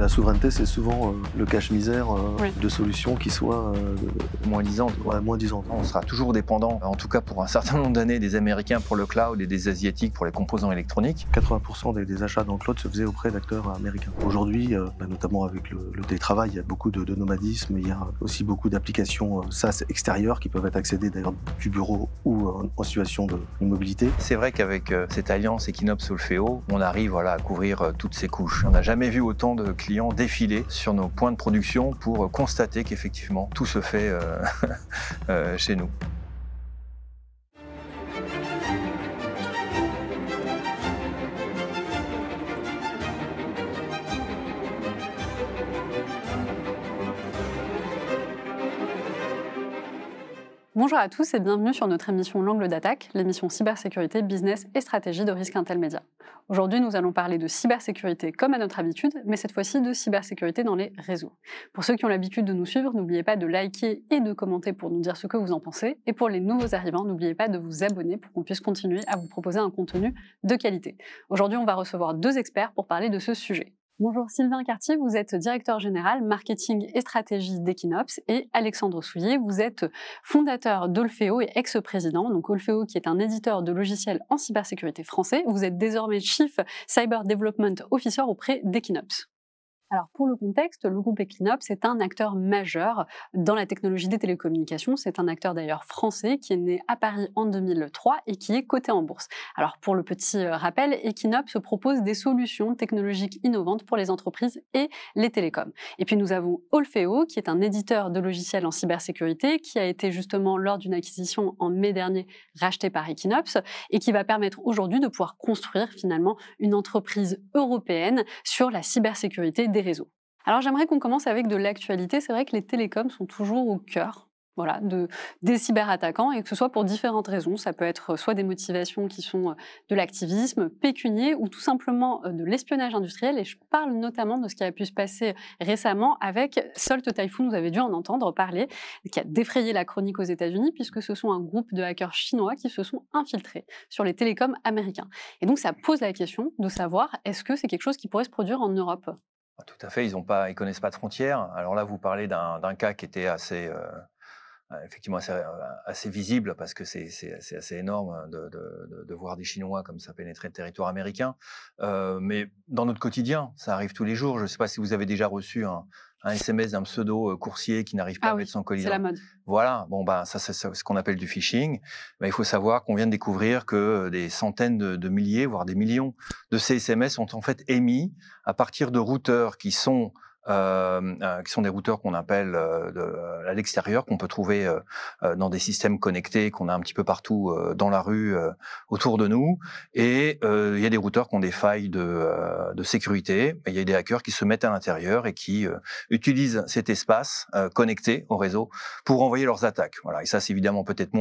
La souveraineté, c'est souvent le cache-misère Oui. de solutions qui soient moins disantes. moins disantes. On sera toujours dépendant, en tout cas pour un certain nombre d'années, des Américains pour le cloud et des Asiatiques pour les composants électroniques. 80% des achats dans le cloud se faisaient auprès d'acteurs américains. Aujourd'hui, notamment avec le télétravail, il y a beaucoup de nomadisme, il y a aussi beaucoup d'applications SaaS extérieures qui peuvent être accédées d'ailleurs du bureau ou en situation de mobilité. C'est vrai qu'avec cette alliance Equinox-Solfeo, on arrive à couvrir toutes ces couches. On n'a jamais vu autant de clients défiler sur nos points de production pour constater qu'effectivement tout se fait chez nous. Bonjour à tous et bienvenue sur notre émission L'Angle d'attaque, l'émission cybersécurité, business et stratégie de Risk Intel Media. Aujourd'hui, nous allons parler de cybersécurité comme à notre habitude, mais cette fois-ci de cybersécurité dans les réseaux. Pour ceux qui ont l'habitude de nous suivre, n'oubliez pas de liker et de commenter pour nous dire ce que vous en pensez. Et pour les nouveaux arrivants, n'oubliez pas de vous abonner pour qu'on puisse continuer à vous proposer un contenu de qualité. Aujourd'hui, on va recevoir deux experts pour parler de ce sujet. Bonjour Sylvain Cartier, vous êtes directeur général marketing et stratégie d'Equinox, et Alexandre Souillet, vous êtes fondateur d'Olfeo et ex-président. Donc Olfeo qui est un éditeur de logiciels en cybersécurité français. Vous êtes désormais Chief Cyber Development Officer auprès d'Equinox. Alors pour le contexte, le groupe Equinox est un acteur majeur dans la technologie des télécommunications. C'est un acteur d'ailleurs français qui est né à Paris en 2003 et qui est coté en bourse. Alors pour le petit rappel, Equinox propose des solutions technologiques innovantes pour les entreprises et les télécoms. Et puis nous avons Olfeo qui est un éditeur de logiciels en cybersécurité qui a été justement lors d'une acquisition en mai dernier racheté par Equinox et qui va permettre aujourd'hui de pouvoir construire finalement une entreprise européenne sur la cybersécurité des réseaux. Alors j'aimerais qu'on commence avec de l'actualité. C'est vrai que les télécoms sont toujours au cœur des cyberattaquants et que ce soit pour différentes raisons. Ça peut être soit des motivations qui sont de l'activisme pécunier ou tout simplement de l'espionnage industriel. Et je parle notamment de ce qui a pu se passer récemment avec Salt Typhoon, vous avez dû en entendre parler, qui a défrayé la chronique aux États-Unis puisque ce sont un groupe de hackers chinois qui se sont infiltrés sur les télécoms américains. Et donc ça pose la question de savoir est-ce que c'est quelque chose qui pourrait se produire en Europe ? Tout à fait, ils connaissent pas de frontières. Alors là, vous parlez d'un cas qui était effectivement assez visible parce que c'est assez énorme de voir des Chinois comme ça pénétrer le territoire américain. Mais dans notre quotidien, ça arrive tous les jours. Je ne sais pas si vous avez déjà reçu un SMS d'un pseudo coursier qui n'arrive pas à mettre son colis. C'est la mode. Voilà, ça c'est ce qu'on appelle du phishing. Mais il faut savoir qu'on vient de découvrir que des centaines de milliers, voire des millions de ces SMS sont en fait émis à partir de routeurs qui sont des routeurs qu'on appelle à l'extérieur, qu'on peut trouver dans des systèmes connectés qu'on a un petit peu partout dans la rue autour de nous. Et il y a des routeurs qui ont des failles de sécurité. Et il y a des hackers qui se mettent à l'intérieur et qui utilisent cet espace connecté au réseau pour envoyer leurs attaques. Voilà. Et ça, c'est évidemment peut-être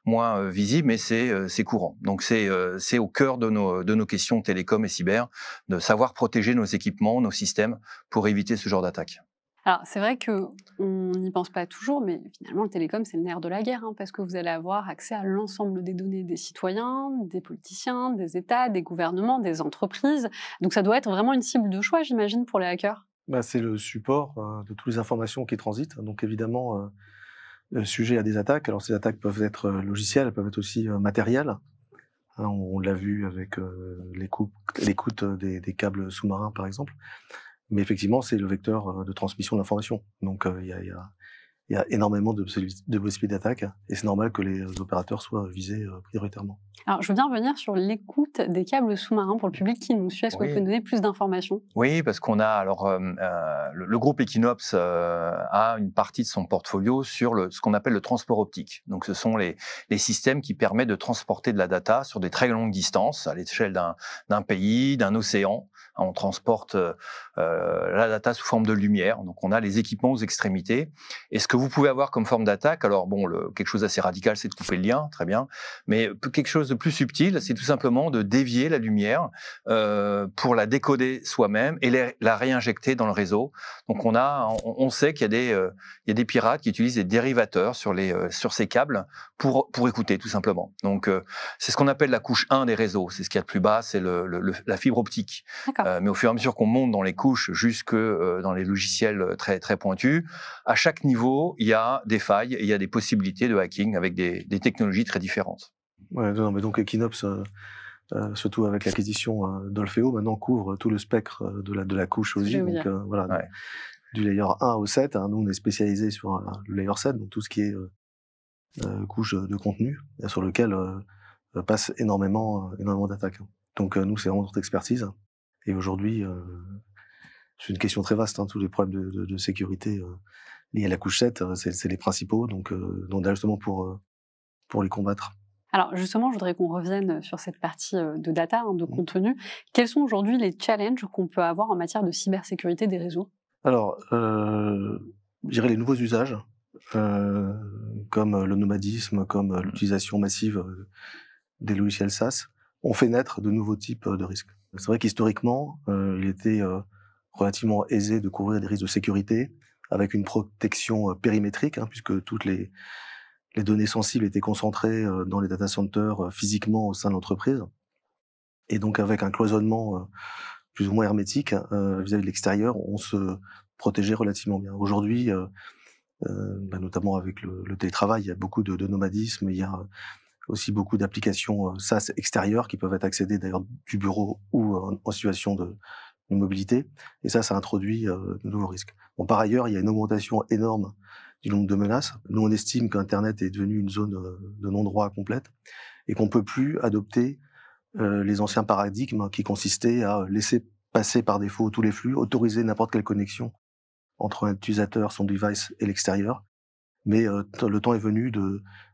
moins visible, mais c'est courant. Donc c'est au cœur de nos questions télécom et cyber, de savoir protéger nos équipements, nos systèmes pour éviter ce genre d'attaque. Alors c'est vrai qu'on n'y pense pas toujours, mais finalement le télécom c'est le nerf de la guerre, parce que vous allez avoir accès à l'ensemble des données des citoyens, des politiciens, des États, des gouvernements, des entreprises. Donc ça doit être vraiment une cible de choix, j'imagine, pour les hackers. C'est le support de toutes les informations qui transitent. Donc évidemment, sujet à des attaques. Alors ces attaques peuvent être logicielles, elles peuvent être aussi matérielles. On l'a vu avec l'écoute des câbles sous-marins par exemple. Mais effectivement, c'est le vecteur de transmission de l'information. Donc, il y a énormément de possibilités d'attaque, et c'est normal que les opérateurs soient visés prioritairement. Alors, je veux bien revenir sur l'écoute des câbles sous-marins pour le public qui nous suit. Est-ce que vous pouvez donner plus d'informations ? Oui, parce qu'on a le groupe Equinox a une partie de son portfolio sur ce qu'on appelle le transport optique. Donc, ce sont les systèmes qui permettent de transporter de la data sur des très longues distances à l'échelle d'un pays, d'un océan. On transporte la data sous forme de lumière. Donc, on a les équipements aux extrémités. Et ce que vous pouvez avoir comme forme d'attaque, alors bon, quelque chose d'assez radical, c'est de couper le lien, très bien, mais quelque chose de plus subtil, c'est tout simplement de dévier la lumière pour la décoder soi-même et la réinjecter dans le réseau. Donc on sait qu'il y a des pirates qui utilisent des dérivateurs sur ces câbles pour écouter tout simplement. Donc c'est ce qu'on appelle la couche 1 des réseaux, c'est ce qu'il y a de plus bas, c'est la fibre optique. Mais au fur et à mesure qu'on monte dans les couches jusque dans les logiciels très très pointus, à chaque niveau, il y a des failles et il y a des possibilités de hacking avec des technologies très différentes. Ouais, non, mais donc Equinox, surtout avec l'acquisition d'Olfeo, maintenant couvre tout le spectre de la couche OSI. Donc voilà, ouais. Du layer 1 au 7. Hein, nous, on est spécialisé sur le layer 7, donc tout ce qui est couche de contenu, sur lequel passe énormément d'attaques. Donc nous, c'est vraiment notre expertise. Et aujourd'hui, c'est une question très vaste. Hein, tous les problèmes de sécurité liés à la couche 7, c'est les principaux. Donc justement pour les combattre. Alors justement, je voudrais qu'on revienne sur cette partie de data, de contenu. Quels sont aujourd'hui les challenges qu'on peut avoir en matière de cybersécurité des réseaux? Alors, je dirais les nouveaux usages, comme le nomadisme, comme l'utilisation massive des logiciels SaaS, ont fait naître de nouveaux types de risques. C'est vrai qu'historiquement, il était relativement aisé de couvrir des risques de sécurité avec une protection périmétrique, hein, puisque toutes les données sensibles étaient concentrées dans les data centers physiquement au sein de l'entreprise, et donc avec un cloisonnement plus ou moins hermétique vis-à-vis de l'extérieur, on se protégeait relativement bien. Aujourd'hui, notamment avec le télétravail, il y a beaucoup de nomadisme, il y a aussi beaucoup d'applications SaaS extérieures qui peuvent être accédées d'ailleurs du bureau ou en situation de mobilité, et ça introduit de nouveaux risques. Bon, par ailleurs, il y a une augmentation énorme du nombre de menaces. Nous, on estime qu'Internet est devenu une zone de non-droit complète et qu'on peut plus adopter les anciens paradigmes qui consistaient à laisser passer par défaut tous les flux, autoriser n'importe quelle connexion entre un utilisateur, son device et l'extérieur. Mais le temps est venu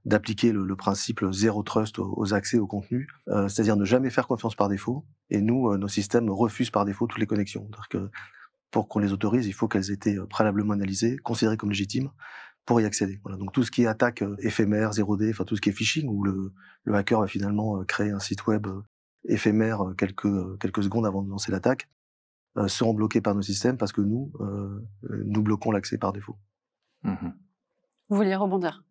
d'appliquer le principe zéro trust aux accès au contenu, c'est-à-dire ne jamais faire confiance par défaut. Et nous, nos systèmes refusent par défaut toutes les connexions. C'est-à-dire que pour qu'on les autorise, il faut qu'elles aient été préalablement analysées, considérées comme légitimes pour y accéder. Voilà. Donc tout ce qui est attaque éphémère, 0D, enfin tout ce qui est phishing, où le hacker va finalement créer un site web éphémère quelques secondes avant de lancer l'attaque, seront bloqués par nos systèmes parce que nous bloquons l'accès par défaut. Mmh. Vous vouliez rebondir?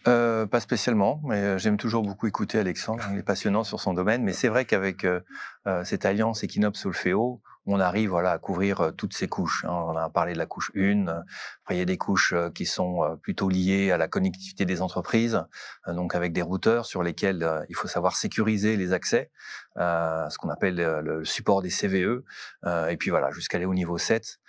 Pas spécialement, mais j'aime toujours beaucoup écouter Alexandre, il est passionnant sur son domaine, mais c'est vrai qu'avec cette alliance Equinox-Olfeo, on arrive à couvrir toutes ces couches. Hein. On a parlé de la couche 1, après il y a des couches qui sont plutôt liées à la connectivité des entreprises, donc avec des routeurs sur lesquels il faut savoir sécuriser les accès, ce qu'on appelle le support des CVE, et puis voilà, jusqu'à aller au niveau 7.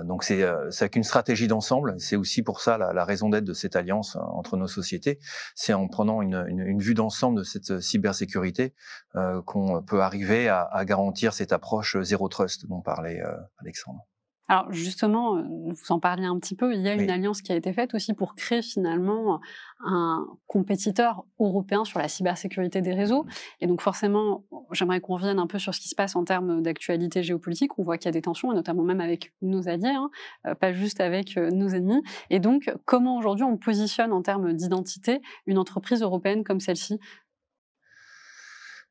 Donc c'est avec une stratégie d'ensemble. C'est aussi pour ça la raison d'être de cette alliance entre nos sociétés. C'est en prenant une vue d'ensemble de cette cybersécurité qu'on peut arriver à garantir cette approche zéro trust dont parlait Alexandre. Alors justement, vous en parliez un petit peu, il y a une alliance qui a été faite aussi pour créer finalement un compétiteur européen sur la cybersécurité des réseaux. Et donc forcément, j'aimerais qu'on revienne un peu sur ce qui se passe en termes d'actualité géopolitique. On voit qu'il y a des tensions, et notamment même avec nos alliés, pas juste avec nos ennemis. Et donc, comment aujourd'hui on positionne en termes d'identité une entreprise européenne comme celle-ci ?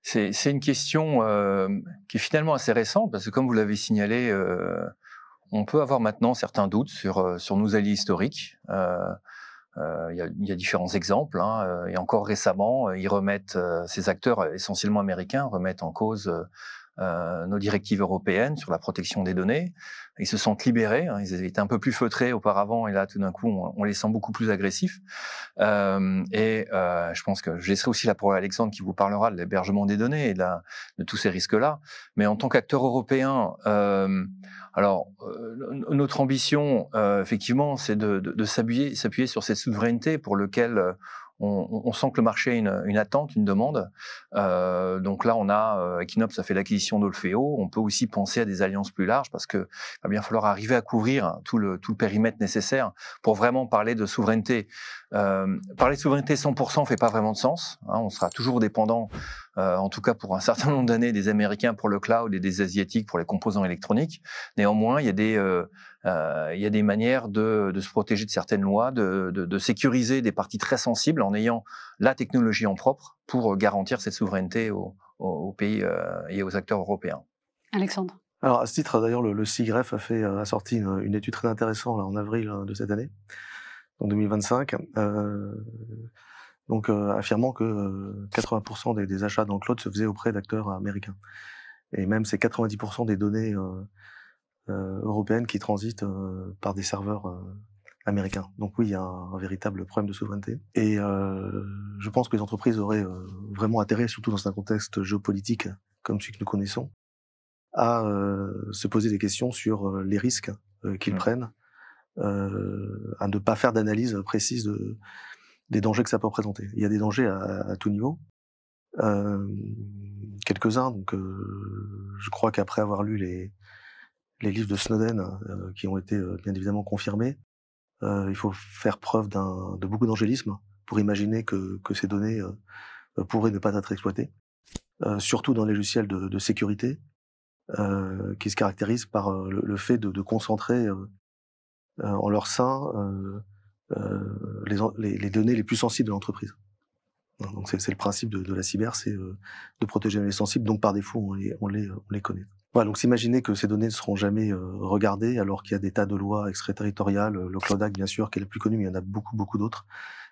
C'est une question qui est finalement assez récente, parce que comme vous l'avez signalé, on peut avoir maintenant certains doutes sur nos alliés historiques. Il y a différents exemples, hein, et encore récemment, ils remettent, ces acteurs essentiellement américains remettent en cause nos directives européennes sur la protection des données. Ils se sentent libérés, hein, ils étaient un peu plus feutrés auparavant, et là tout d'un coup on les sent beaucoup plus agressifs. Je pense que je laisserai aussi là pour Alexandre qui vous parlera de l'hébergement des données et de tous ces risques-là. Mais en tant qu'acteur européen, notre ambition, effectivement, c'est de s'appuyer sur cette souveraineté pour lequel on sent que le marché a une attente, une demande. Donc là, on a Equinox a fait l'acquisition d'Olfeo. On peut aussi penser à des alliances plus larges parce que va bien falloir arriver à couvrir tout le périmètre nécessaire pour vraiment parler de souveraineté. Parler de souveraineté 100% fait pas vraiment de sens. Hein, on sera toujours dépendant en tout cas pour un certain nombre d'années, des Américains pour le cloud et des Asiatiques pour les composants électroniques. Néanmoins, il y a des manières de se protéger de certaines lois, de sécuriser des parties très sensibles en ayant la technologie en propre pour garantir cette souveraineté aux pays et aux acteurs européens. Alexandre. Alors, à ce titre, d'ailleurs, le SIGREF a sorti une étude très intéressante là, en avril de cette année, en 2025, affirmant que 80% des achats dans le cloud se faisaient auprès d'acteurs américains. Et même c'est 90% des données européennes qui transitent par des serveurs américains. Donc oui, il y a un véritable problème de souveraineté. Et je pense que les entreprises auraient vraiment intérêt, surtout dans un contexte géopolitique comme celui que nous connaissons, à se poser des questions sur les risques qu'ils prennent, à ne pas faire d'analyse précise des dangers que ça peut représenter. Il y a des dangers à tout niveau. Quelques-uns, donc je crois qu'après avoir lu les livres de Snowden, qui ont été bien évidemment confirmés, il faut faire preuve de beaucoup d'angélisme pour imaginer que ces données pourraient ne pas être exploitées, surtout dans les logiciels de sécurité, qui se caractérisent par le fait de concentrer en leur sein les données les plus sensibles de l'entreprise. Donc c'est le principe de la cyber, c'est de protéger les sensibles, donc par défaut on les connaît. Voilà, donc s'imaginer que ces données ne seront jamais regardées alors qu'il y a des tas de lois extraterritoriales, le Cloud Act bien sûr qui est le plus connu, mais il y en a beaucoup d'autres.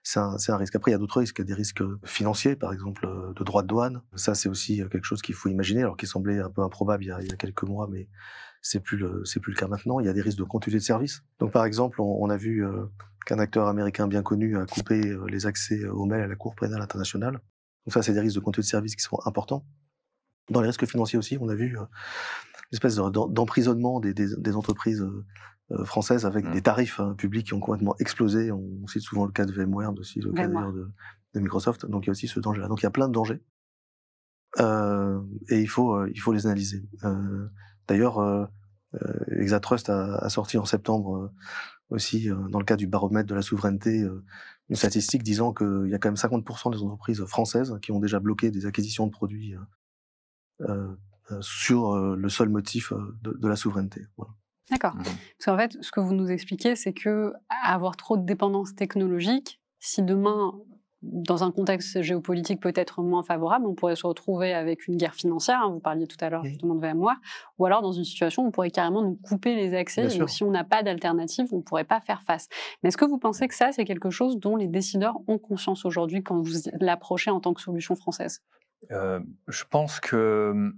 C'est un risque. Après il y a d'autres risques, il y a des risques financiers, par exemple de droits de douane. Ça c'est aussi quelque chose qu'il faut imaginer, alors qui semblait un peu improbable il y a quelques mois, mais c'est plus le cas maintenant. Il y a des risques de continuité de service. Donc par exemple on a vu qu'un acteur américain bien connu a coupé les accès aux mails à la Cour pénale internationale. Donc ça c'est des risques de continuité de service qui sont importants. Dans les risques financiers aussi, on a vu l'espèce d'emprisonnement des entreprises françaises avec des tarifs publics qui ont complètement explosé. On cite souvent le cas de VMware, mais aussi le cas d'ailleurs de Microsoft. Donc il y a aussi ce danger-là. Donc il y a plein de dangers et il faut les analyser. D'ailleurs, Exatrust a sorti en septembre aussi, dans le cadre du baromètre de la souveraineté, une statistique disant qu'il y a quand même 50% des entreprises françaises qui ont déjà bloqué des acquisitions de produits sur le seul motif de la souveraineté. Voilà. D'accord. Parce qu'en fait, ce que vous nous expliquez, c'est que avoir trop de dépendance technologique, si demain, dans un contexte géopolitique peut-être moins favorable, on pourrait se retrouver avec une guerre financière, vous parliez tout à l'heure justement de VMware, ou alors dans une situation où on pourrait carrément nous couper les accès, donc si on n'a pas d'alternative, on ne pourrait pas faire face. Mais est-ce que vous pensez que ça, c'est quelque chose dont les décideurs ont conscience aujourd'hui quand vous l'approchez en tant que solution française ? Je pense que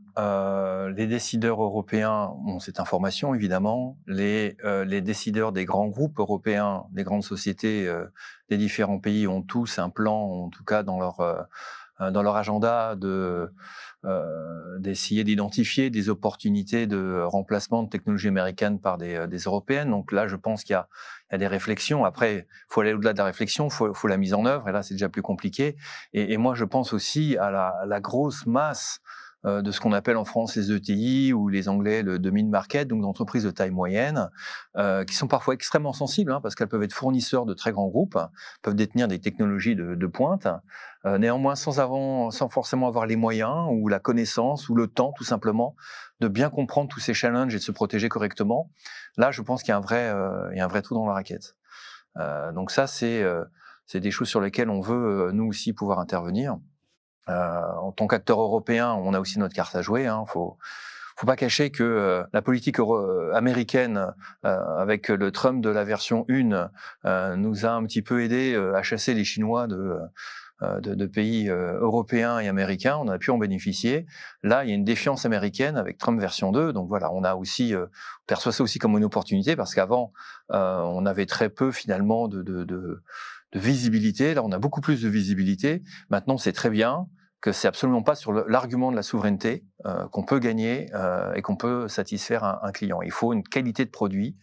les décideurs européens ont cette information, évidemment. Les décideurs des grands groupes européens, des grandes sociétés des différents pays ont tous un plan, en tout cas dans leur agenda, d'essayer d'identifier des opportunités de remplacement de technologies américaines par des européennes. Donc là, je pense qu'il y a des réflexions. Après, il faut aller au-delà de la réflexion, il faut la mise en œuvre, et là, c'est déjà plus compliqué. Et moi, je pense aussi à la grosse masse de ce qu'on appelle en France les ETI ou les Anglais le mid-market, donc d'entreprises de taille moyenne, qui sont parfois extrêmement sensibles, parce qu'elles peuvent être fournisseurs de très grands groupes, peuvent détenir des technologies de pointe, néanmoins sans forcément avoir les moyens ou la connaissance ou le temps, tout simplement, de bien comprendre tous ces challenges et de se protéger correctement. Là, je pense qu'il y a un vrai trou dans la raquette. Donc ça, c'est des choses sur lesquelles on veut, nous aussi, pouvoir intervenir. En tant qu'acteur européen, on a aussi notre carte à jouer. Faut pas cacher que la politique américaine, avec le Trump de la version 1, nous a un petit peu aidé à chasser les Chinois de pays européens et américains. On a pu en bénéficier. Là, il y a une défiance américaine avec Trump version 2. Donc voilà, on a aussi perçoit ça aussi comme une opportunité parce qu'avant, on avait très peu finalement de visibilité. Là, on a beaucoup plus de visibilité. Maintenant, c'est très bien que c'est absolument pas sur l'argument de la souveraineté qu'on peut gagner et qu'on peut satisfaire un client. Il faut une qualité de produit,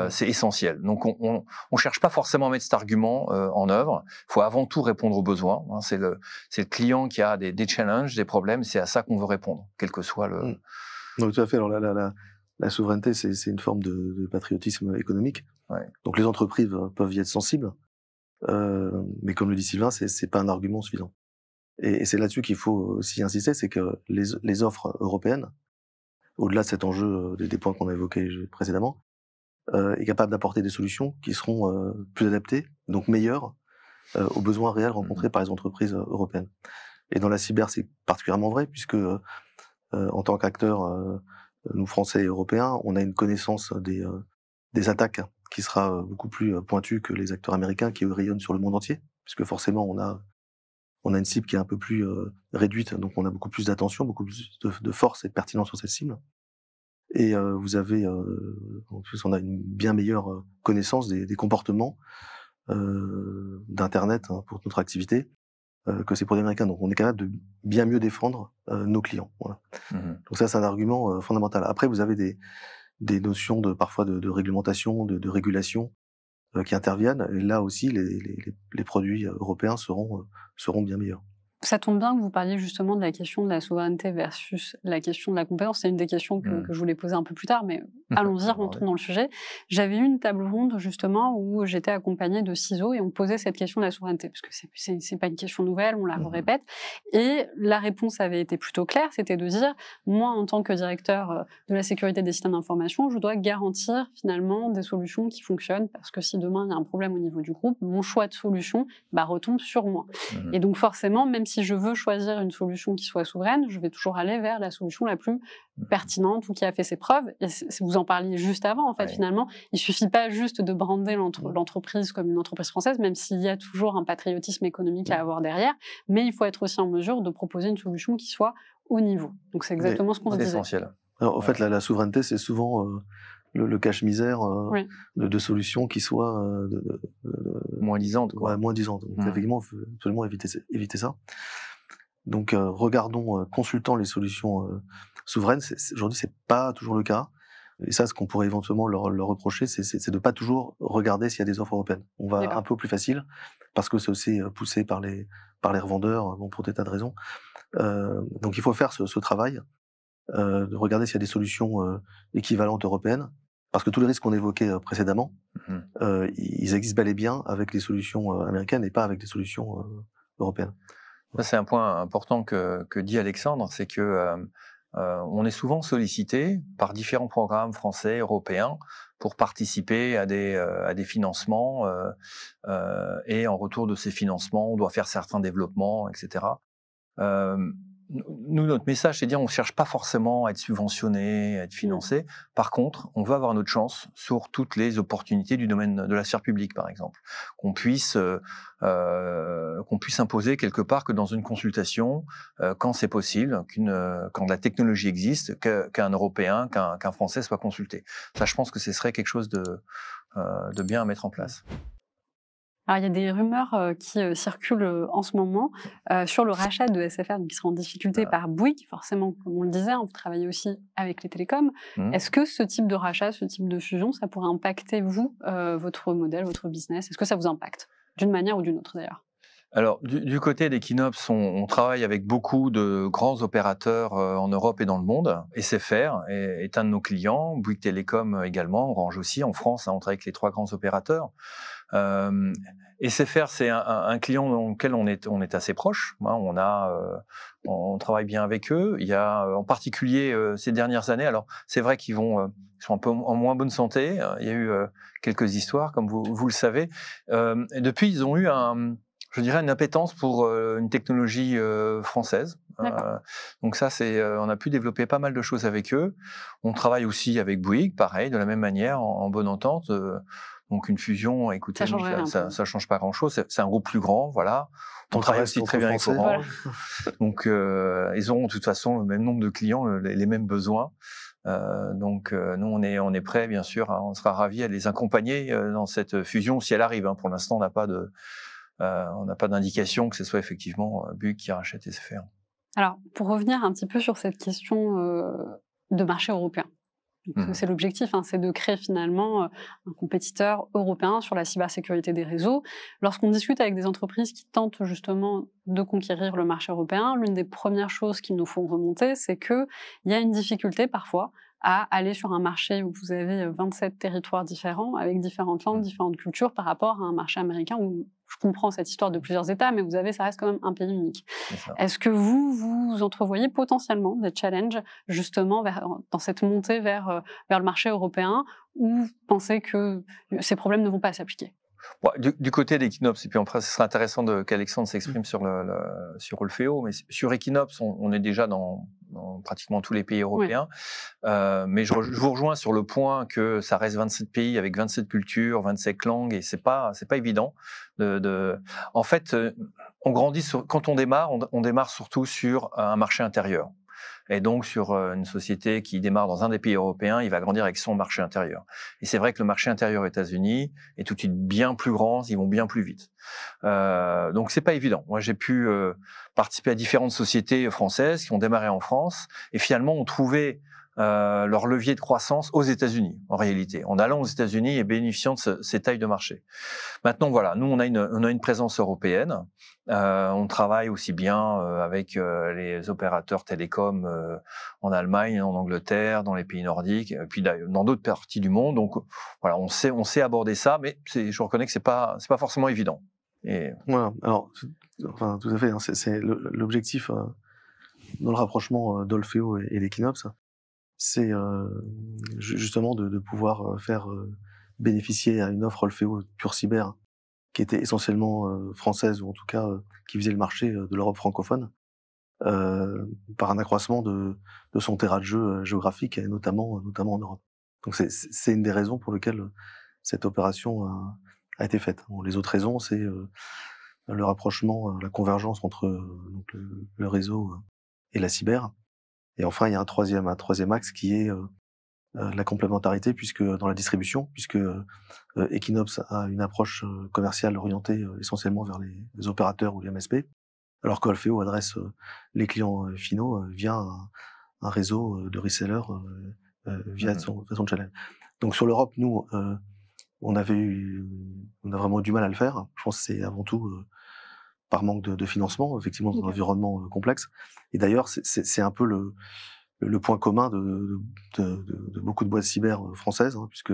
c'est essentiel. Donc, on cherche pas forcément à mettre cet argument en œuvre. Il faut avant tout répondre aux besoins. C'est le client qui a des challenges, des problèmes. C'est à ça qu'on veut répondre, quel que soit le. Donc, tout à fait. Alors la souveraineté, c'est une forme de patriotisme économique. Ouais. Donc, les entreprises peuvent y être sensibles. Mais comme le dit Sylvain, c'est pas un argument suffisant. Et c'est là-dessus qu'il faut aussi insister, c'est que les offres européennes, au-delà de cet enjeu des points qu'on a évoqués précédemment, est capable d'apporter des solutions qui seront plus adaptées, donc meilleures, aux besoins réels rencontrés par les entreprises européennes. Et dans la cyber, c'est particulièrement vrai, puisque en tant qu'acteurs, nous Français et Européens, on a une connaissance des attaques qui sera beaucoup plus pointue que les acteurs américains qui eux rayonnent sur le monde entier, puisque forcément on a une cible qui est un peu plus réduite, donc on a beaucoup plus d'attention, beaucoup plus de force et de pertinence sur cette cible. Et vous avez, en plus, on a une bien meilleure connaissance des comportements d'Internet pour notre activité que c'est pour les Américains. Donc on est capable de bien mieux défendre nos clients. Voilà. Donc ça, c'est un argument fondamental. Après, vous avez des notions parfois de réglementation, de régulation qui interviennent. Et là aussi, les produits européens seront bien meilleurs. Ça tombe bien que vous parliez justement de la question de la souveraineté versus la question de la compétence. C'est une des questions que je voulais poser un peu plus tard, mais allons-y, rentrons dans le sujet. J'avais eu une table ronde justement où j'étais accompagnée de CISO et on posait cette question de la souveraineté, parce que c'est pas une question nouvelle, on la répète. Et la réponse avait été plutôt claire, c'était de dire, moi en tant que directeur de la sécurité des systèmes d'information, je dois garantir finalement des solutions qui fonctionnent, parce que si demain il y a un problème au niveau du groupe, mon choix de solution retombe sur moi. Et donc forcément, même si je veux choisir une solution qui soit souveraine, je vais toujours aller vers la solution la plus pertinente ou qui a fait ses preuves. Et vous en parliez juste avant, en fait, finalement. Il suffit pas juste de brander l'entreprise comme une entreprise française, même s'il y a toujours un patriotisme économique à avoir derrière, mais il faut être aussi en mesure de proposer une solution qui soit au niveau. Donc c'est exactement ce qu'on disait. C'est essentiel. Alors, en fait, la souveraineté, c'est souvent le cache-misère de solutions qui soient moins disantes. Moins disantes. Donc, effectivement, il faut absolument éviter ça. Donc, consultons les solutions souveraines. Aujourd'hui, c'est pas toujours le cas. Et ça, ce qu'on pourrait éventuellement leur reprocher, c'est de pas toujours regarder s'il y a des offres européennes. On va un peu plus facile, parce que c'est aussi poussé par les revendeurs, pour des tas de raisons. Donc, il faut faire ce travail, de regarder s'il y a des solutions équivalentes européennes, parce que tous les risques qu'on évoquait précédemment, ils existent bel et bien avec les solutions américaines et pas avec des solutions européennes. Ça, c'est un point important que dit Alexandre, c'est que on est souvent sollicité par différents programmes français, européens, pour participer à des financements, et en retour de ces financements, on doit faire certains développements, etc. Nous, notre message, c'est de dire on ne cherche pas forcément à être subventionné, à être financé. Par contre, on veut avoir notre chance sur toutes les opportunités du domaine de la sphère publique, par exemple. Qu'on puisse imposer quelque part que dans une consultation, quand c'est possible, quand la technologie existe, qu'un Européen, qu'un Français soit consulté. Ça, je pense que ce serait quelque chose de bien à mettre en place. Alors, il y a des rumeurs qui circulent en ce moment sur le rachat de SFR, donc qui sera en difficulté par Bouygues, forcément, comme on le disait, vous travaillez aussi avec les télécoms. Est-ce que ce type de rachat, ce type de fusion, ça pourrait impacter, vous, votre modèle, votre business? Est-ce que ça vous impacte, d'une manière ou d'une autre, d'ailleurs? Alors, du côté d'Equinox, on travaille avec beaucoup de grands opérateurs en Europe et dans le monde. SFR est un de nos clients, Bouygues Télécom également, Orange aussi. En France, on travaille avec les 3 grands opérateurs. SFR, c'est un client dans lequel on est assez proche. On travaille bien avec eux. Il y a en particulier ces dernières années. Alors, c'est vrai qu'ils sont un peu en moins bonne santé. Il y a eu quelques histoires, comme vous le savez. Et depuis, ils ont eu une appétence pour une technologie française. Donc ça, on a pu développer pas mal de choses avec eux. On travaille aussi avec Bouygues, pareil, de la même manière, en bonne entente. Donc une fusion, écoutez, ça change pas grand-chose. C'est un groupe plus grand, voilà. On travaille aussi très bien avec Orange. Donc ils auront de toute façon le même nombre de clients, les mêmes besoins. Donc nous on est prêts, bien sûr. On sera ravis à les accompagner dans cette fusion si elle arrive. Pour l'instant, on n'a pas d'indication que ce soit effectivement Bouygues qui rachète SFR. Alors, pour revenir un petit peu sur cette question de marché européen, c'est l'objectif, c'est de créer finalement un compétiteur européen sur la cybersécurité des réseaux. Lorsqu'on discute avec des entreprises qui tentent justement de conquérir le marché européen, l'une des premières choses qu'ils nous font remonter, c'est qu'il y a une difficulté parfois à aller sur un marché où vous avez 27 territoires différents, avec différentes langues, différentes cultures, par rapport à un marché américain où je comprends cette histoire de plusieurs États, mais ça reste quand même un pays unique. Est-ce que vous entrevoyez potentiellement des challenges justement dans cette montée vers le marché européen, ou vous pensez que ces problèmes ne vont pas s'appliquer? Bon, du côté d'Equinops, et puis après, ce serait intéressant qu'Alexandre s'exprime sur Olfeo, mais sur Equinops, on est déjà dans pratiquement tous les pays européens. Oui. Mais je vous rejoins sur le point que ça reste 27 pays avec 27 cultures, 27 langues, et c'est pas évident. En fait, on grandit quand on démarre surtout sur un marché intérieur. Et donc, sur une société qui démarre dans un des pays européens, il va grandir avec son marché intérieur. Et c'est vrai que le marché intérieur États-Unis est tout de suite bien plus grand, ils vont bien plus vite. Donc, c'est pas évident. Moi, j'ai pu participer à différentes sociétés françaises qui ont démarré en France et finalement ont trouvé leur levier de croissance aux États-Unis, en réalité, en allant aux États-Unis et bénéficiant de ces tailles de marché. Maintenant, voilà, nous, on a une présence européenne. On travaille aussi bien avec les opérateurs télécoms en Allemagne, en Angleterre, dans les pays nordiques, et puis dans d'autres parties du monde. Donc, voilà, on sait aborder ça, mais je reconnais que c'est pas forcément évident. Et... Voilà. Alors, enfin, tout à fait. Hein, c'est l'objectif dans le rapprochement d'Olfeo et l'Equinops, c'est justement de pouvoir faire bénéficier à une offre Olfeo pure cyber qui était essentiellement française, ou en tout cas qui visait le marché de l'Europe francophone, par un accroissement de son terrain de jeu géographique, et notamment en Europe. Donc c'est une des raisons pour lesquelles cette opération a été faite. Bon, les autres raisons, c'est le rapprochement, la convergence entre donc le réseau et la cyber. Et enfin, il y a un troisième axe qui est la complémentarité, puisque dans la distribution, puisque Equinops a une approche commerciale orientée essentiellement vers les opérateurs ou les MSP, alors qu'Olfeo adresse les clients finaux via un réseau de resellers via son channel. Donc sur l'Europe, nous, on a vraiment eu du mal à le faire. Je pense que c'est avant tout par manque de financement, effectivement, dans un environnement complexe. Et d'ailleurs, c'est un peu le point commun de beaucoup de boîtes cyber françaises, hein, puisque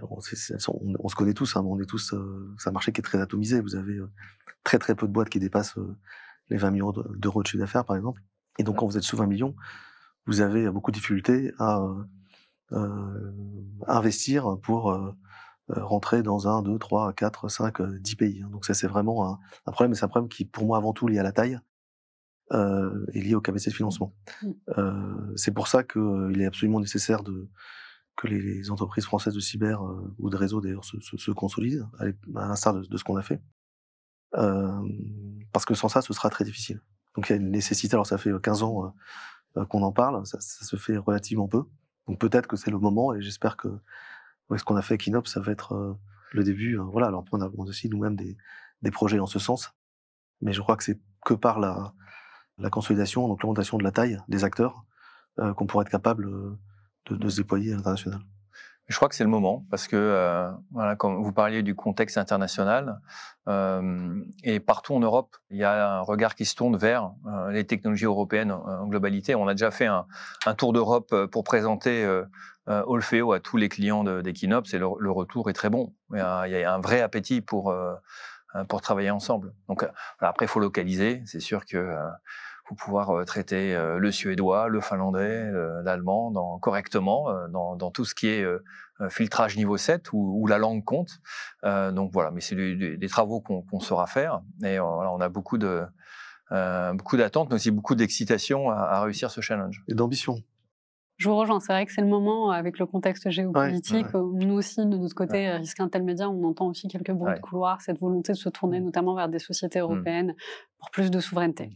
on se connaît tous, hein, on est tous, c'est un marché qui est très atomisé. Vous avez très très peu de boîtes qui dépassent les 20 millions d'euros de chiffre d'affaires, par exemple. Et donc, quand vous êtes sous 20 millions, vous avez beaucoup de difficultés à investir pour rentrer dans 1, 2, 3, 4, 5, 10 pays. Donc ça, c'est vraiment un problème, et c'est un problème qui, pour moi, avant tout lié à la taille, est lié aux capacités de financement. C'est pour ça qu'il est absolument nécessaire que les entreprises françaises de cyber ou de réseau, d'ailleurs, se consolident, à l'instar de ce qu'on a fait. Parce que sans ça, ce sera très difficile. Donc il y a une nécessité, alors ça fait 15 ans qu'on en parle, ça se fait relativement peu. Donc peut-être que c'est le moment, et j'espère que ce qu'on a fait avec Equinops, ça va être le début. Voilà, alors on a aussi nous-mêmes des projets en ce sens, mais je crois que c'est que par la consolidation, donc l'augmentation de la taille des acteurs, qu'on pourrait être capable de se déployer à l'international. Je crois que c'est le moment, parce que voilà, comme vous parliez du contexte international, et partout en Europe, il y a un regard qui se tourne vers les technologies européennes en globalité. On a déjà fait un tour d'Europe pour présenter Olfeo à tous les clients d'Equinops, et le retour est très bon. Il y a un vrai appétit pour travailler ensemble. Donc après, il faut localiser. C'est sûr que faut pouvoir traiter le suédois, le finlandais, l'allemand correctement dans tout ce qui est filtrage niveau 7 où la langue compte. Donc voilà, mais c'est des travaux qu'on saura faire. Et voilà, on a beaucoup d'attentes, mais aussi beaucoup d'excitation à réussir ce challenge. Et d'ambition. Je vous rejoins, c'est vrai que c'est le moment, avec le contexte géopolitique, nous aussi, de notre côté, Risque Intel Média, on entend aussi quelques bruits de couloir, cette volonté de se tourner notamment vers des sociétés européennes pour plus de souveraineté.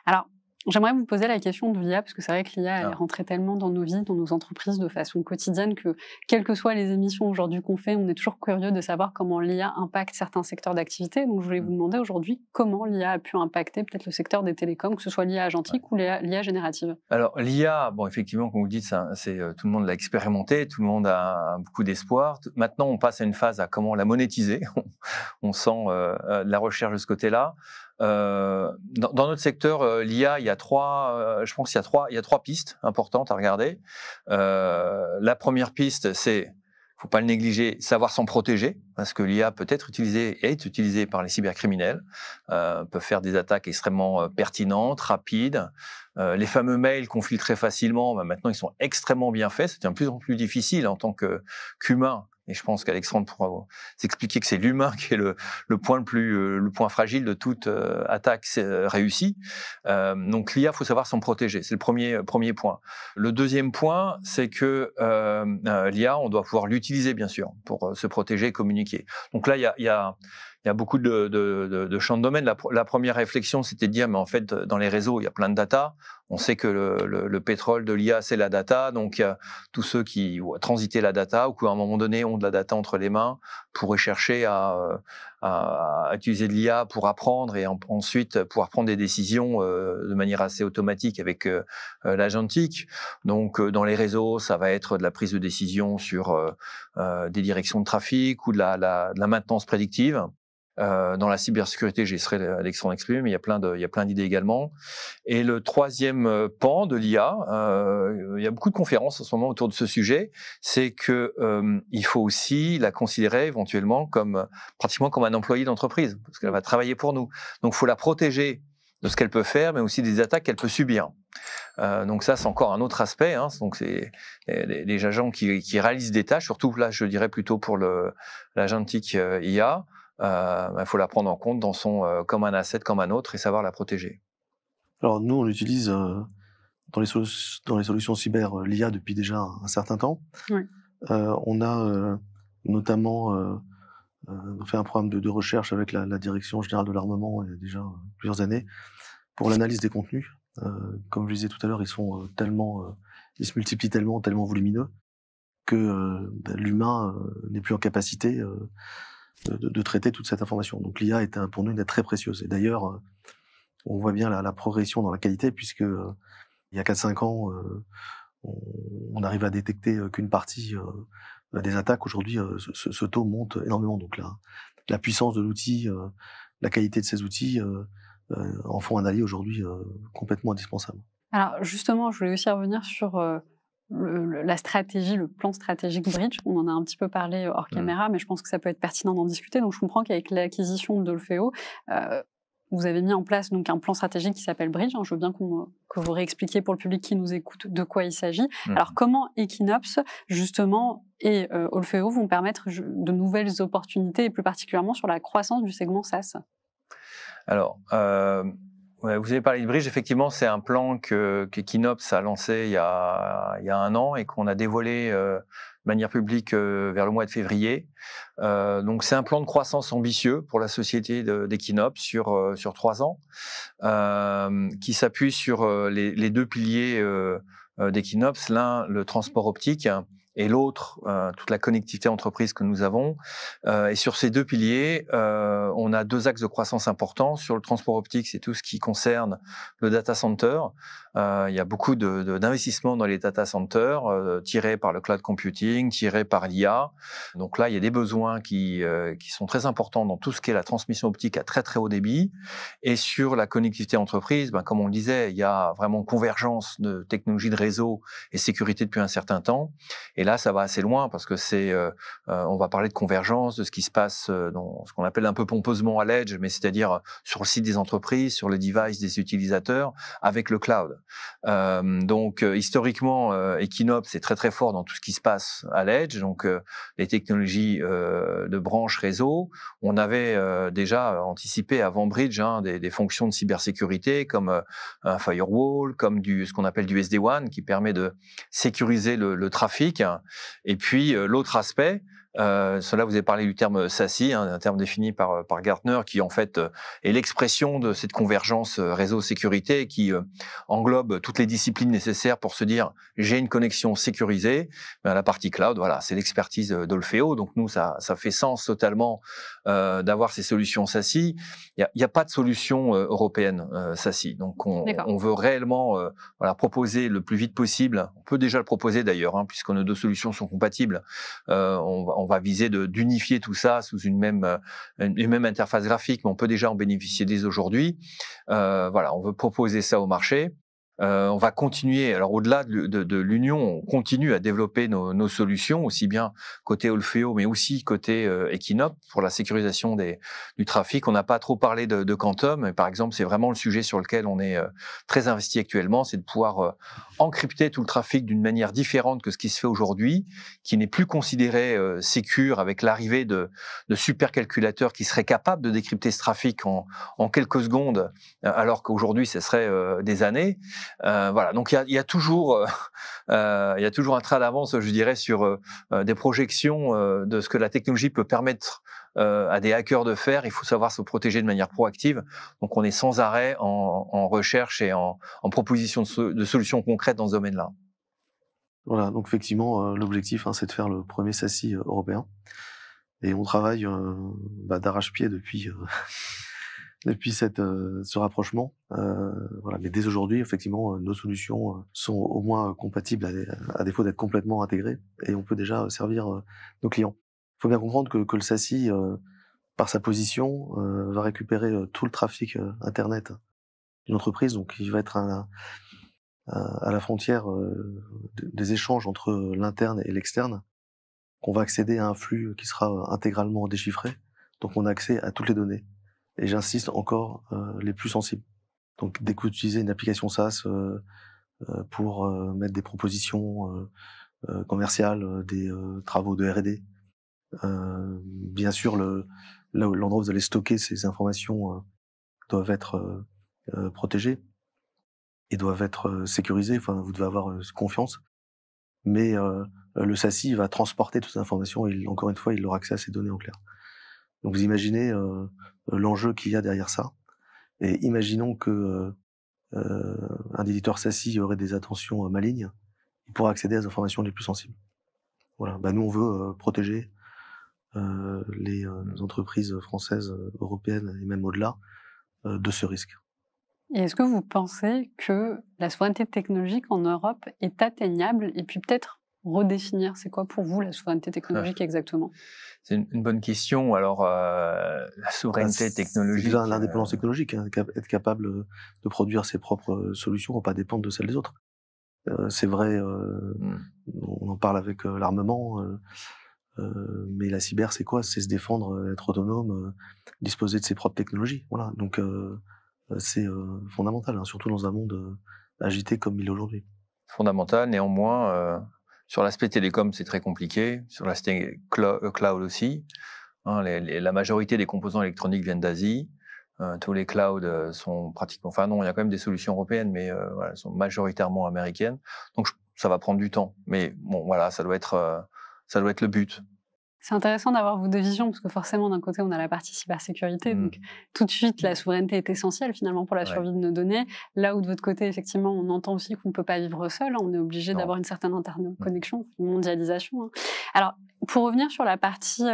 Alors, j'aimerais vous poser la question de l'IA, parce que c'est vrai que l'IA, elle est rentrée tellement dans nos vies, dans nos entreprises, de façon quotidienne, que quelles que soient les émissions aujourd'hui qu'on fait, on est toujours curieux de savoir comment l'IA impacte certains secteurs d'activité. Donc je voulais vous demander aujourd'hui comment l'IA a pu impacter peut-être le secteur des télécoms, que ce soit l'IA agentique ou l'IA générative. Alors l'IA, bon, effectivement, comme vous dites, tout le monde l'a expérimenté, tout le monde a beaucoup d'espoir. Maintenant, on passe à une phase à comment la monétiser. On sent la recherche de ce côté-là. Dans notre secteur, l'IA, je pense qu'il y a trois pistes importantes à regarder. La première piste, c'est, faut pas le négliger, savoir s'en protéger, parce que l'IA peut être utilisée et est utilisée par les cybercriminels, peuvent faire des attaques extrêmement pertinentes, rapides. Les fameux mails qu'on filtrait facilement, maintenant ils sont extrêmement bien faits. C'est de plus en plus difficile en tant qu'humain. Et je pense qu'Alexandre pourra vous expliquer que c'est l'humain qui est le point fragile de toute attaque réussie. Donc l'IA, faut savoir s'en protéger. C'est le premier point. Le deuxième point, c'est que l'IA, on doit pouvoir l'utiliser bien sûr pour se protéger et communiquer. Donc là, il y a beaucoup de champs de domaine. La première réflexion, c'était de dire, mais en fait, dans les réseaux, il y a plein de data. On sait que le pétrole de l'IA, c'est la data. Donc, il y a tous ceux qui ont transité la data ou qui, à un moment donné, ont de la data entre les mains, pourraient chercher à utiliser de l'IA pour apprendre et ensuite pouvoir prendre des décisions de manière assez automatique avec l'agentique. Donc, dans les réseaux, ça va être de la prise de décision sur des directions de trafic ou de la maintenance prédictive. Dans la cybersécurité, j'y serai Alexandre expliqué, mais il y a plein d'idées également. Et le troisième pan de l'IA, il y a beaucoup de conférences en ce moment autour de ce sujet, c'est que il faut aussi la considérer éventuellement pratiquement comme un employé d'entreprise, parce qu'elle va travailler pour nous. Donc, il faut la protéger de ce qu'elle peut faire, mais aussi des attaques qu'elle peut subir. Donc ça, c'est encore un autre aspect. Donc c'est les agents qui réalisent des tâches, surtout là, je dirais plutôt pour l'agentique IA. Il faut la prendre en compte comme un asset, comme un autre, et savoir la protéger. Alors nous, on utilise dans les solutions cyber l'IA depuis déjà un certain temps. Oui. On a notamment fait un programme de recherche avec la Direction générale de l'armement il y a déjà plusieurs années pour l'analyse des contenus. Comme je disais tout à l'heure, ils se multiplient tellement volumineux que l'humain n'est plus en capacité de traiter toute cette information. Donc l'IA est pour nous une aide très précieuse. Et d'ailleurs, on voit bien la progression dans la qualité, puisque il y a 4-5 ans, on arrive à détecter qu'une partie des attaques. Aujourd'hui, ce taux monte énormément. Donc la puissance de l'outil, la qualité de ces outils en font un allié aujourd'hui complètement indispensable. Alors justement, je voulais aussi revenir sur la stratégie, le plan stratégique Bridge. On en a un petit peu parlé hors caméra, mais je pense que ça peut être pertinent d'en discuter. Donc je comprends qu'avec l'acquisition d'Olfeo, vous avez mis en place donc un plan stratégique qui s'appelle Bridge. Je veux bien que vous réexpliquiez pour le public qui nous écoute de quoi il s'agit. Alors comment Equinops, justement, et Olfeo vont permettre de nouvelles opportunités, et plus particulièrement sur la croissance du segment SaaS? Alors, vous avez parlé de Bridge. Effectivement, c'est un plan qu'Equinops a lancé il y a un an et qu'on a dévoilé de manière publique vers le mois de février. Donc, c'est un plan de croissance ambitieux pour la société d'Equinops sur 3 ans, qui s'appuie sur les deux piliers d'Equinops. L'un, le transport optique, et l'autre, toute la connectivité entreprise que nous avons. Et sur ces deux piliers, on a 2 axes de croissance importants. Sur le transport optique, c'est tout ce qui concerne le data center. Il y a beaucoup d'investissements dans les data centers, tirés par le cloud computing, tirés par l'IA. Donc là, il y a des besoins qui sont très importants dans tout ce qui est la transmission optique à très très haut débit. Et sur la connectivité entreprise, comme on le disait, il y a vraiment convergence de technologies de réseau et sécurité depuis un certain temps. Et là, ça va assez loin parce que on va parler de convergence, de ce qui se passe dans ce qu'on appelle un peu pompeusement à l'edge, mais c'est-à-dire sur le site des entreprises, sur le device des utilisateurs, avec le cloud. Donc, historiquement, Equinops est très très fort dans tout ce qui se passe à l'edge, donc les technologies de branche réseau. On avait déjà anticipé avant Bridge des fonctions de cybersécurité comme un firewall, comme ce qu'on appelle du SD-WAN qui permet de sécuriser le trafic. Et puis l'autre aspect, cela vous avez parlé du terme SASI, un terme défini par Gartner, qui en fait est l'expression de cette convergence réseau-sécurité qui englobe toutes les disciplines nécessaires pour se dire j'ai une connexion sécurisée. La partie cloud, voilà, c'est l'expertise d'Olfeo. Donc nous, ça fait sens totalement d'avoir ces solutions SASI. Il y a pas de solution européenne SASI. Donc on veut réellement proposer le plus vite possible. On peut déjà le proposer d'ailleurs, puisque nos 2 solutions sont compatibles. On on va viser d'unifier tout ça sous une même interface graphique, mais on peut déjà en bénéficier dès aujourd'hui. Voilà, on veut proposer ça au marché. On va continuer, alors au-delà de l'Union, on continue à développer nos solutions, aussi bien côté Olfeo, mais aussi côté Equinop, pour la sécurisation du trafic. On n'a pas trop parlé de Quantum, mais par exemple, c'est vraiment le sujet sur lequel on est très investi actuellement, c'est de pouvoir encrypter tout le trafic d'une manière différente que ce qui se fait aujourd'hui, qui n'est plus considéré sécure, avec l'arrivée de supercalculateurs qui seraient capables de décrypter ce trafic en quelques secondes, alors qu'aujourd'hui, ce serait des années. Voilà, donc il y a toujours un train d'avance, je dirais, sur des projections de ce que la technologie peut permettre à des hackers de faire. Il faut savoir se protéger de manière proactive. Donc on est sans arrêt en recherche et en proposition de solutions concrètes dans ce domaine-là. Voilà, donc effectivement, l'objectif, c'est de faire le premier SASI européen. Et on travaille d'arrache-pied depuis ce rapprochement. Voilà. Mais dès aujourd'hui, effectivement, nos solutions sont au moins compatibles, à défaut d'être complètement intégrées, et on peut déjà servir nos clients. Il faut bien comprendre que le SASI, par sa position, va récupérer tout le trafic Internet d'une entreprise, donc il va être à la frontière des échanges entre l'interne et l'externe, qu'on va accéder à un flux qui sera intégralement déchiffré, donc on a accès à toutes les données. Et j'insiste encore, les plus sensibles. Donc, dès que vous utilisez une application SaaS pour mettre des propositions commerciales, des travaux de R&D, bien sûr, l'endroit où vous allez stocker ces informations doivent être protégées et doivent être sécurisées. Enfin, vous devez avoir confiance. Mais le SASI va transporter toutes ces informations et, encore une fois, il aura accès à ces données en clair. Donc vous imaginez l'enjeu qu'il y a derrière ça. Et imaginons que un éditeur SASI aurait des intentions malignes, il pourra accéder aux informations les plus sensibles. Voilà. Nous, on veut protéger les entreprises françaises, européennes et même au-delà de ce risque. Et est-ce que vous pensez que la souveraineté technologique en Europe est atteignable? Et puis peut-être redéfinir, c'est quoi pour vous la souveraineté technologique exactement? C'est une bonne question. Alors, la souveraineté technologique... C'est déjà l'indépendance technologique, être capable de produire ses propres solutions pour pas dépendre de celles des autres. C'est vrai, on en parle avec l'armement, mais la cyber, c'est quoi? C'est se défendre, être autonome, disposer de ses propres technologies. Voilà. Donc, c'est fondamental, surtout dans un monde agité comme il est aujourd'hui. Fondamental, néanmoins... Sur l'aspect télécom, c'est très compliqué. Sur l'aspect cloud aussi. La majorité des composants électroniques viennent d'Asie. Tous les clouds sont pratiquement... Enfin non, il y a quand même des solutions européennes, mais elles sont majoritairement américaines. Donc ça va prendre du temps. Mais bon, voilà, ça doit être le but. C'est intéressant d'avoir vos deux visions, parce que forcément, d'un côté, on a la partie cybersécurité, donc tout de suite, la souveraineté est essentielle finalement pour la survie de nos données, là où de votre côté, effectivement, on entend aussi qu'on ne peut pas vivre seul, on est obligé d'avoir une certaine interconnexion, une mondialisation. Alors, pour revenir sur la partie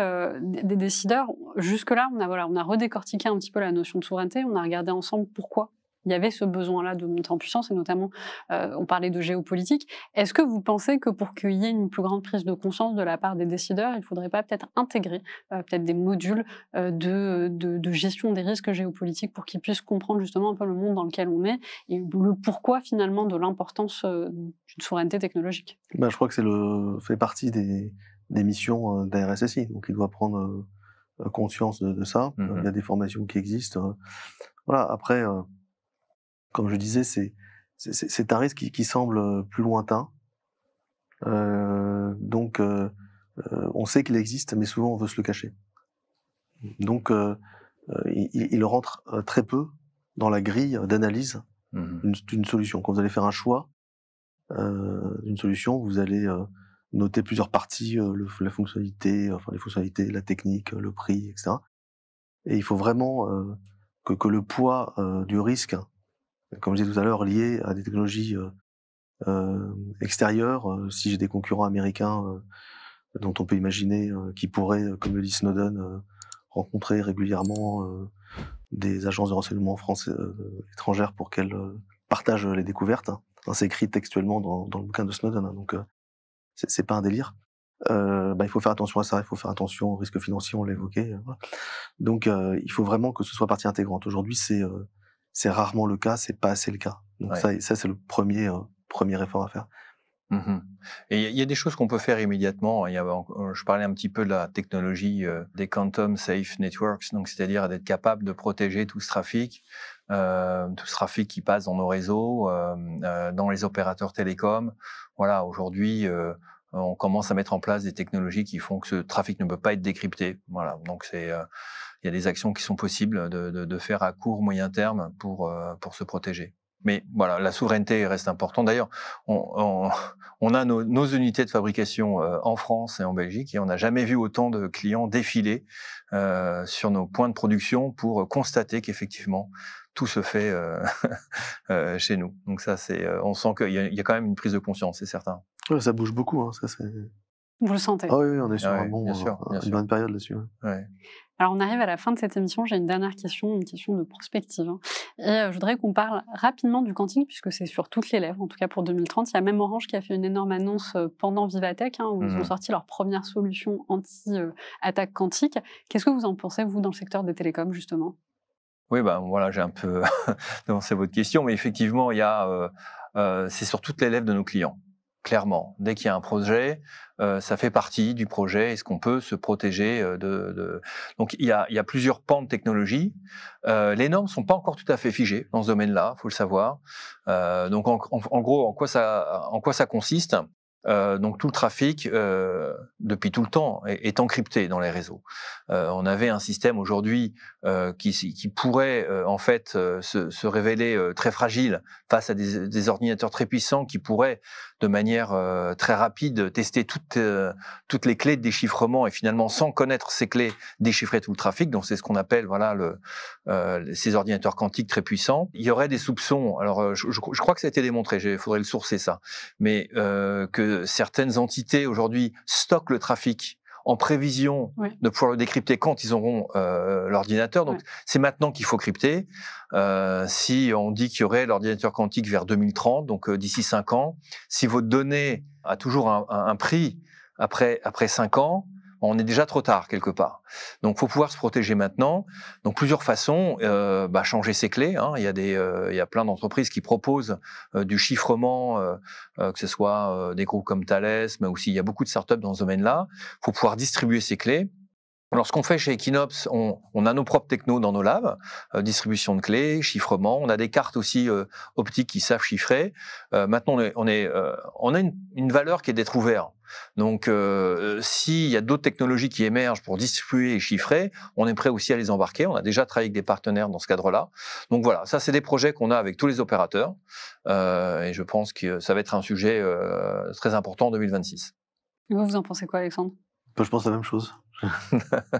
des décideurs, jusque-là, on a redécortiqué un petit peu la notion de souveraineté, on a regardé ensemble pourquoi il y avait ce besoin-là de monter en puissance, et notamment, on parlait de géopolitique. Est-ce que vous pensez que pour qu'il y ait une plus grande prise de conscience de la part des décideurs, il ne faudrait pas peut-être intégrer peut-être des modules de gestion des risques géopolitiques pour qu'ils puissent comprendre justement un peu le monde dans lequel on est et le pourquoi finalement de l'importance d'une souveraineté technologique? Je crois que fait partie des missions d'un RSSI, donc il doit prendre conscience de ça. Il y a des formations qui existent. Voilà. Après, comme je disais, c'est un risque qui semble plus lointain. Donc, on sait qu'il existe, mais souvent on veut se le cacher. Donc, il rentre très peu dans la grille d'analyse d'une solution. Quand vous allez faire un choix d'une solution, vous allez noter plusieurs parties, la fonctionnalité, les fonctionnalités, la technique, le prix, etc. Et il faut vraiment que le poids du risque, comme je disais tout à l'heure, lié à des technologies extérieures. Si j'ai des concurrents américains dont on peut imaginer qui pourraient, comme le dit Snowden, rencontrer régulièrement des agences de renseignement étrangères pour qu'elles partagent les découvertes. C'est écrit textuellement dans le bouquin de Snowden, donc c'est pas un délire. il faut faire attention à ça, il faut faire attention aux risques financiers, on l'a évoqué. Voilà. Donc, il faut vraiment que ce soit partie intégrante. Aujourd'hui, c'est rarement le cas, c'est pas assez le cas. Donc ça c'est le premier effort à faire. Et il y a des choses qu'on peut faire immédiatement. Je parlais un petit peu de la technologie des Quantum Safe Networks, donc c'est-à-dire d'être capable de protéger tout ce trafic qui passe dans nos réseaux, dans les opérateurs télécoms. Voilà, aujourd'hui, on commence à mettre en place des technologies qui font que ce trafic ne peut pas être décrypté. Voilà, donc il y a des actions qui sont possibles de faire à court, moyen terme pour se protéger. Mais voilà, la souveraineté reste importante. D'ailleurs, on a nos unités de fabrication en France et en Belgique, et on n'a jamais vu autant de clients défiler sur nos points de production pour constater qu'effectivement tout se fait chez nous. Donc ça, on sent qu'il y a quand même une prise de conscience, c'est certain. Ouais, ça bouge beaucoup, hein, ça c'est. Vous le sentez? Ah oui, on est sur bien sûr. une bonne période là-dessus. Ouais. Alors, on arrive à la fin de cette émission. J'ai une dernière question, une question de prospective. Et je voudrais qu'on parle rapidement du quantique, puisque c'est sur toutes les lèvres, en tout cas pour 2030. Il y a même Orange qui a fait une énorme annonce pendant Vivatech, où ils ont sorti leur première solution anti-attaque quantique. Qu'est-ce que vous en pensez, vous, dans le secteur des télécoms, justement? Oui, voilà, j'ai un peu devancé votre question, mais effectivement, c'est sur toutes les lèvres de nos clients. Clairement, dès qu'il y a un projet, ça fait partie du projet. Est-ce qu'on peut se protéger Donc, il y a plusieurs pans de technologie. Les normes sont pas encore tout à fait figées dans ce domaine-là, faut le savoir. Donc, en gros, en quoi ça consiste? Donc tout le trafic, depuis tout le temps, est encrypté dans les réseaux. On avait un système aujourd'hui qui pourrait en fait se révéler très fragile face à des ordinateurs très puissants qui pourraient de manière très rapide tester toutes les clés de déchiffrement et finalement sans connaître ces clés déchiffrer tout le trafic. Donc c'est ce qu'on appelle ces ordinateurs quantiques très puissants. Il y aurait des soupçons. Alors je crois que ça a été démontré. Il faudrait le sourcer ça, mais que certaines entités aujourd'hui stockent le trafic en prévision de pouvoir le décrypter quand ils auront l'ordinateur. Donc c'est maintenant qu'il faut crypter. Si on dit qu'il y aurait l'ordinateur quantique vers 2030, donc d'ici 5 ans, si votre donnée a toujours un prix après 5 ans, on est déjà trop tard quelque part. Donc, faut pouvoir se protéger maintenant. Donc, plusieurs façons. Changer ses clés. Il y a plein d'entreprises qui proposent du chiffrement, que ce soit des groupes comme Thales, mais aussi il y a beaucoup de startups dans ce domaine-là. Faut pouvoir distribuer ses clés. Alors, ce qu'on fait chez Equinox, on a nos propres technos dans nos labs, distribution de clés, chiffrement. On a des cartes aussi optiques qui savent chiffrer. Maintenant, on a une valeur qui est d'être ouvert. Donc, s'il y a d'autres technologies qui émergent pour distribuer et chiffrer, on est prêt aussi à les embarquer. On a déjà travaillé avec des partenaires dans ce cadre-là. Donc voilà, ça c'est des projets qu'on a avec tous les opérateurs. Et je pense que ça va être un sujet très important en 2026. Vous en pensez quoi, Alexandre? Je pense la même chose.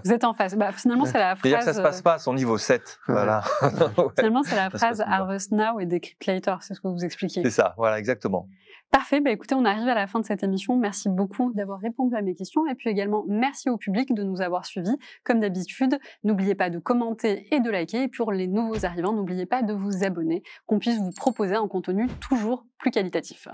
Vous êtes en face. Finalement, c'est la phrase. C'est-à-dire que ça se passe pas à son niveau 7. Voilà. Finalement, c'est la phrase Harvest Now et Decrypt Later. C'est ce que vous expliquez. C'est ça, voilà, exactement. Parfait. Écoutez, on arrive à la fin de cette émission. Merci beaucoup d'avoir répondu à mes questions. Et puis également, merci au public de nous avoir suivis. Comme d'habitude, n'oubliez pas de commenter et de liker. Et pour les nouveaux arrivants, n'oubliez pas de vous abonner, qu'on puisse vous proposer un contenu toujours plus qualitatif.